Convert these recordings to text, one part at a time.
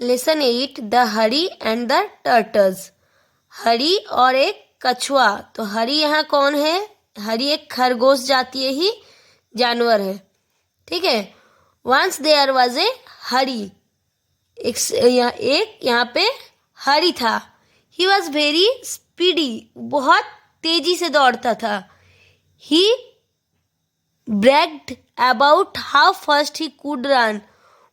Lesson 8 the hare and the turtles. Hare और एक कछुआ। तो हरी यहाँ कौन है? हरी एक खरगोश जातीय ही जानवर है, ठीक है। वंस देयर वाज ए हरी, एक यहाँ पे हरी था। ही वॉज वेरी स्पीडी, बहुत तेजी से दौड़ता था। He bragged about how fast he could run,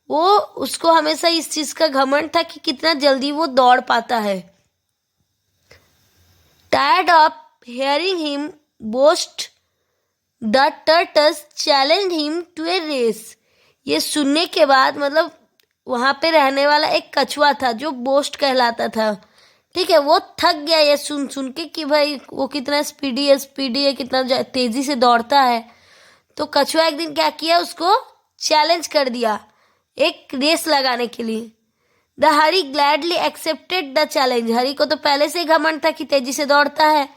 वो उसको हमेशा इस चीज का घमंड था कि कितना जल्दी वो दौड़ पाता है। Tired of hearing him boast, the turtles challenged him to a race। ये सुनने के बाद, मतलब वहां पे रहने वाला एक कछुआ था जो बोस्ट कहलाता था, ठीक है। वो थक गया ये सुन सुन के कि भाई वो कितना स्पीडी है, कितना तेजी से दौड़ता है। तो कछुआ एक दिन क्या किया, उसको चैलेंज कर दिया एक रेस लगाने के लिए। The hare gladly accepted the challenge. Hare को तो पहले से ही घमंड था कि तेजी से दौड़ता है,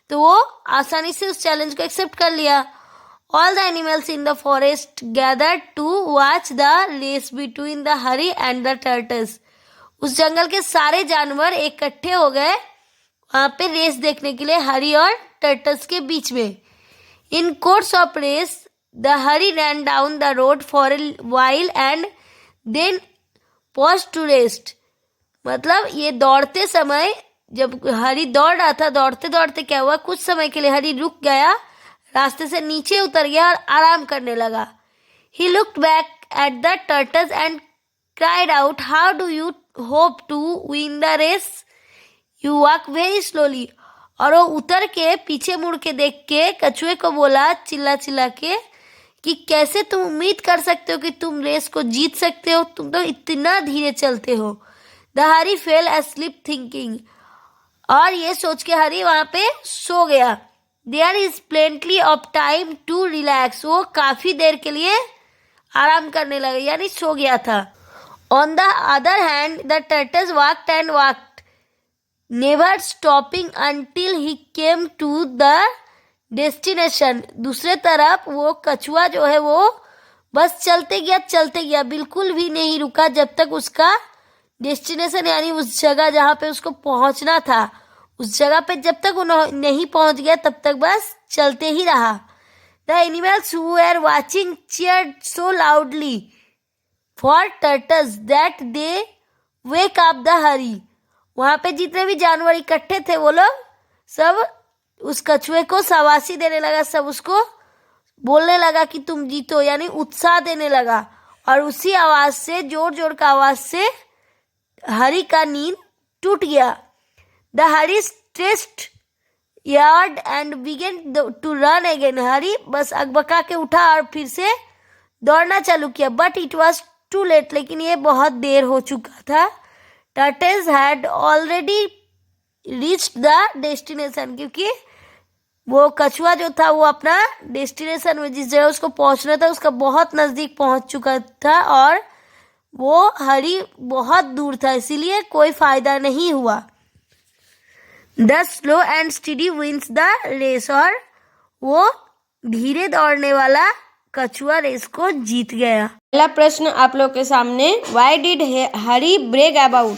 तो वो आसानी से उस चैलेंज को एक्सेप्ट कर लिया। All the animals in the forest gathered to watch the race between the hare and the turtles. उस जंगल के सारे जानवर इकट्ठे हो गए वहां पे रेस देखने के लिए, हरी और टर्टल्स के बीच में। In course of race the hare ran down the road for a while and then pause to rest. मतलब ये दौड़ते समय, जब हरी दौड़ रहा था, दौड़ते दौड़ते क्या हुआ, कुछ समय के लिए हरी रुक गया, रास्ते से नीचे उतर गया और आराम करने लगा। He looked back at the turtles and cried out, how do you hope to win the race, you walk very slowly. और वो उतर के पीछे मुड़ के देख के कछुए को बोला चिल्ला चिल्ला के कि कैसे तुम उम्मीद कर सकते हो कि तुम रेस को जीत सकते हो, तुम तो इतना धीरे चलते हो। The hare fell asleep thinking, और ये सोच के हरी वहां पे सो गया। There is plenty of time to relax, वो काफी देर के लिए आराम करने लगे, यानी सो गया था। On the other hand the turtles walked and walked, never stopping until he came to the destination. दूसरे तरफ वो कछुआ जो है वो बस चलते गया, बिल्कुल भी नहीं रुका जब तक उसका डेस्टिनेशन, यानी उस जगह जहाँ पे उसको पहुंचना था, उस जगह पे जब तक वो नहीं पहुंच गया तब तक बस चलते ही रहा। The animals who were watching cheered so loudly for turtles that they wake up the hare. वहां पे जितने भी जानवर इकट्ठे थे वो लोग सब उस कछुए को शाबाशी देने लगा, सब उसको बोलने लगा कि तुम जीतो, यानी उत्साह देने लगा। और उसी आवाज से, जोर जोर का आवाज से हरी का नींद टूट गया। The hare stretched yawned and began to run again. Hare बस अकबका के उठा और फिर से दौड़ना चालू किया। But it was too late, लेकिन ये बहुत देर हो चुका था। Turtles had already reached the destination, क्योंकि वो कछुआ जो था वो अपना डेस्टिनेशन में, जिस जगह उसको पहुंचना था, उसका बहुत नजदीक पहुंच चुका था और वो हरी बहुत दूर था, इसीलिए कोई फायदा नहीं हुआ। The slow and steady wins the race, और वो धीरे दौड़ने वाला कछुआ रेस को जीत गया। पहला प्रश्न आप लोग के सामने, why did hare brag about.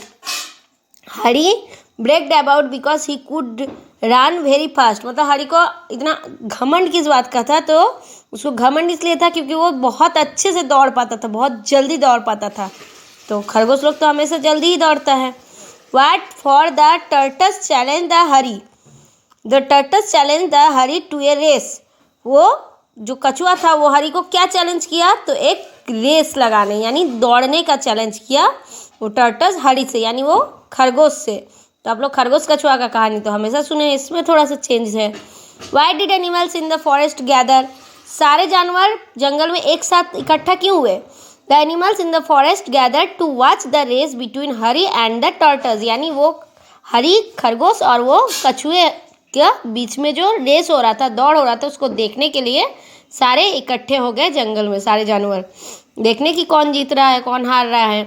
Hare bragged about because he could run very fast. मतलब हरी को इतना घमंड किस बात का था, तो उसको घमंड इसलिए था क्योंकि वो बहुत अच्छे से दौड़ पाता था, बहुत जल्दी दौड़ पाता था। तो खरगोश लोग तो हमेशा जल्दी ही दौड़ता है। What for the turtles challenge the hare, the turtles challenge the hare to a race. वो जो कछुआ था वो हरी को क्या चैलेंज किया, तो एक रेस लगाने यानी दौड़ने का चैलेंज किया वो टर्टल्स हरी से, यानी वो खरगोश से। तो आप लोग खरगोश कछुआ का कहानी तो हमेशा सुने, इसमें थोड़ा सा चेंज है। Why did animals in the forest gather, सारे जानवर जंगल में एक साथ इकट्ठा क्यों हुए। The animals in the forest gather to watch the race between hare and the turtles, यानी वो हरी खरगोश और वो कछुए के बीच में जो रेस हो रहा था, दौड़ हो रहा था, उसको देखने के लिए सारे इकट्ठे हो गए जंगल में। सारे जानवर देखने की कौन जीत रहा है कौन हार रहा है।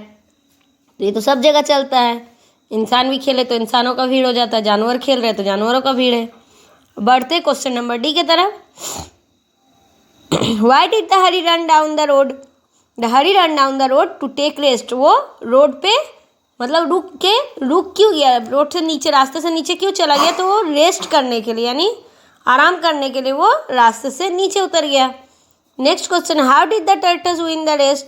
ये तो सब जगह चलता है, इंसान भी खेले तो इंसानों का भीड़ हो जाता है, जानवर खेल रहे तो जानवरों का भीड़ है। बढ़ते क्वेश्चन नंबर डी की तरफ। Why did the hare run down the road, the hare run down the road to take rest. वो रोड पे मतलब रुक क्यों गया, रोड से नीचे, रास्ते से नीचे क्यों चला गया, तो वो रेस्ट करने के लिए यानी आराम करने के लिए वो रास्ते से नीचे उतर गया। Next question, how did the tortoise win the race.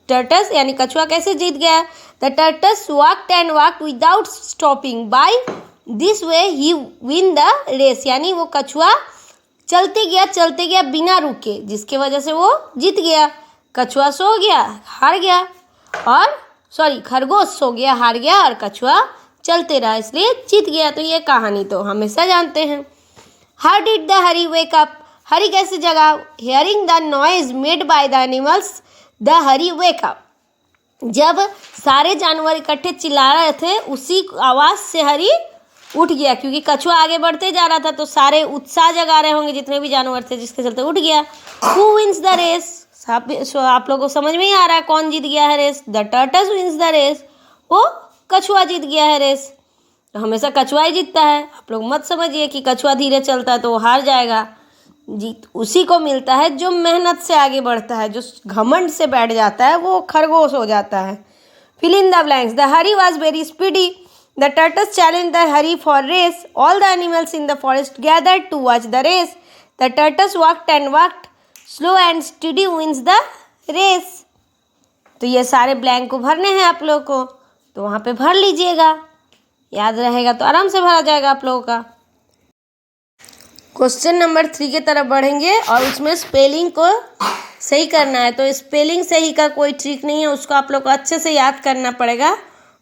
Tortoise यानी कछुआ कैसे जीत गया। The tortoise walked and walked without stopping, by this way he win the race, यानी वो कछुआ चलते गया बिना रुके, जिसके वजह से वो जीत गया। कछुआ सो गया, हार गया, और खरगोश सो गया, हार गया, और कछुआ चलते रहा, इसलिए जीत गया। तो ये कहानी तो हमेशा जानते हैं। How did the hare wake up. Hare कैसे जगा। Hearing the noise made by the animals the hare wake up. जब सारे जानवर इकट्ठे चिल्ला रहे थे, उसी आवाज़ से हरी उठ गया, क्योंकि कछुआ आगे बढ़ते जा रहा था तो सारे उत्साह जगा रहे होंगे जितने भी जानवर थे, जिसके चलते उठ गया। Who wins the race. आप लोगों को समझ में ही आ रहा है कौन जीत गया है रेस। The tortoise wins the race, वो कछुआ जीत गया है रेस। तो हमेशा कछुआ ही जीतता है। आप लोग मत समझिए कि कछुआ धीरे चलता है तो वो हार जाएगा। जीत उसी को मिलता है जो मेहनत से आगे बढ़ता है। जो घमंड से बैठ जाता है वो खरगोश हो जाता है। Fill in the blanks. The hare was very speedy. The tortoise challenge the hare for race. All the animals in the forest gathered to watch the race. The tortoise walked and walked, slow and steady wins the race. तो ये सारे blank को भरने हैं आप लोगों को, तो वहाँ पे भर लीजिएगा, याद रहेगा तो आराम से भरा जाएगा आप लोगों का। क्वेश्चन नंबर 3 की तरफ बढ़ेंगे और उसमें स्पेलिंग को सही करना है। तो स्पेलिंग सही का कोई ट्रिक नहीं है, उसको आप लोग को अच्छे से याद करना पड़ेगा,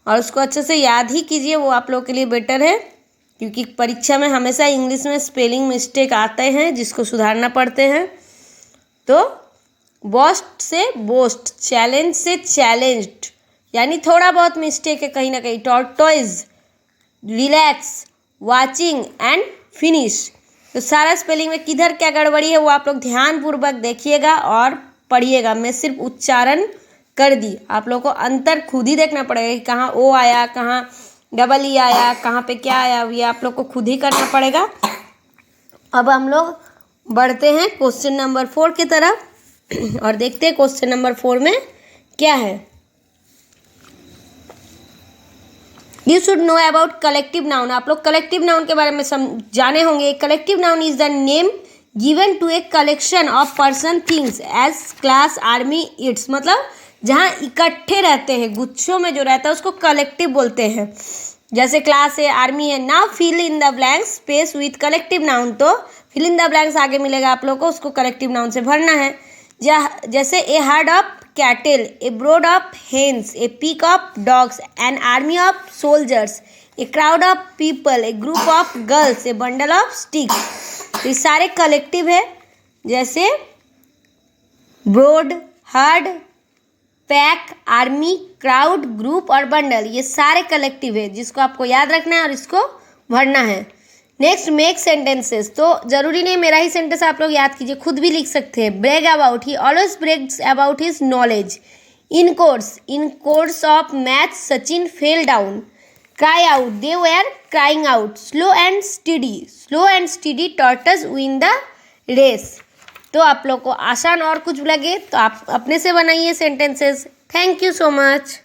और उसको अच्छे से याद ही कीजिए, वो आप लोग के लिए बेटर है, क्योंकि परीक्षा में हमेशा इंग्लिश में स्पेलिंग मिस्टेक आते हैं जिसको सुधारना पड़ते हैं। तो बोस्ट से बोस्ट, चैलेंज से चैलेंज्ड, यानी थोड़ा बहुत मिस्टेक है कहीं ना कहीं। Tortoise, relax, watching and finish. तो सारा स्पेलिंग में किधर क्या गड़बड़ी है वो आप लोग ध्यानपूर्वक देखिएगा और पढ़िएगा। मैं सिर्फ उच्चारण कर दी, आप लोगों को अंतर खुद ही देखना पड़ेगा कि कहाँ ओ आया, कहाँ डबल ई आया, कहाँ पे क्या आया, ये आप लोग को खुद ही करना पड़ेगा। अब हम लोग बढ़ते हैं क्वेश्चन नंबर 4 की तरफ और देखते हैं क्वेश्चन नंबर 4 में क्या है। You should know about collective noun. आप लोग कलेक्टिव नाउन के बारे में जाने होंगे। Collective noun is the name given to a collection of person things as class army its, मतलब जहाँ इकट्ठे रहते हैं, गुच्छों में जो रहता है उसको कलेक्टिव बोलते हैं। जैसे क्लास है, आर्मी है। Now fill in the blanks space with collective noun. तो फिल इन द ब्लैंक्स आगे मिलेगा आप लोग को, उसको कलेक्टिव नाउन से भरना है। जैसे a herd of cattle, a brood of hens, a peck of dogs, an army of soldiers, a crowd of people, a group of girls, a bundle of sticks। तो ये सारे कलेक्टिव है, जैसे brood, herd, pack, army, crowd, group और bundle, ये सारे collective है जिसको आपको याद रखना है और इसको भरना है। Next, make sentences. तो जरूरी नहीं मेरा ही सेंटेंस आप लोग याद कीजिए, खुद भी लिख सकते हैं। Brag about, he always brags about his knowledge. In course of math Sachin fell down. Cry out, they were crying out. Slow and steady tortoise win the race. तो आप लोग को आसान और कुछ लगे तो आप अपने से बनाइए sentences. Thank you so much.